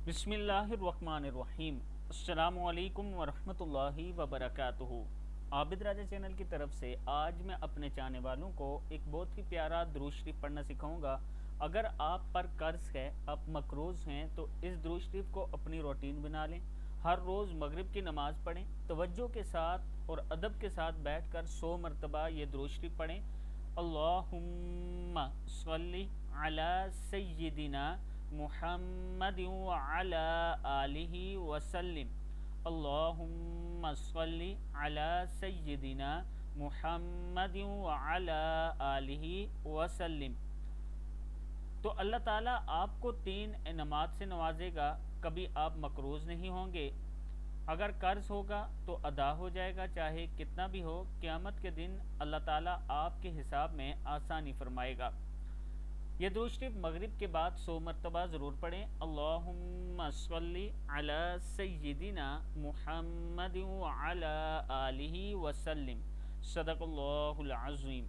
بسم اللہ الرحمن الرحیم۔ السلام علیکم ورحمۃ اللہ وبرکاتہ۔ عابد راجہ چینل کی طرف سے آج میں اپنے چاہنے والوں کو ایک بہت ہی پیارا درود شریف پڑھنا سکھاؤں گا۔ اگر آپ پر قرض ہے، آپ مقروض ہیں، تو اس درود شریف کو اپنی روٹین بنا لیں۔ ہر روز مغرب کی نماز پڑھیں، توجہ کے ساتھ اور ادب کے ساتھ بیٹھ کر 100 مرتبہ یہ درود شریف پڑھیں۔ اللہم صلی علی سیدنا محمد وعلی آلہ وسلم۔ اللہم صلی علی سیدنا محمد وعلی آلہ وسلم۔ تو اللہ تعالیٰ آپ کو 3 انعامات سے نوازے گا۔ کبھی آپ مقروض نہیں ہوں گے، اگر قرض ہوگا تو ادا ہو جائے گا، چاہے کتنا بھی ہو۔ قیامت کے دن اللہ تعالیٰ آپ کے حساب میں آسانی فرمائے گا۔ یہ درود شریف مغرب کے بعد 100 مرتبہ ضرور پڑھیں۔ اللہم صلی علی سیدنا محمد وعلی آلہ وسلم۔ صدق اللہ العظیم۔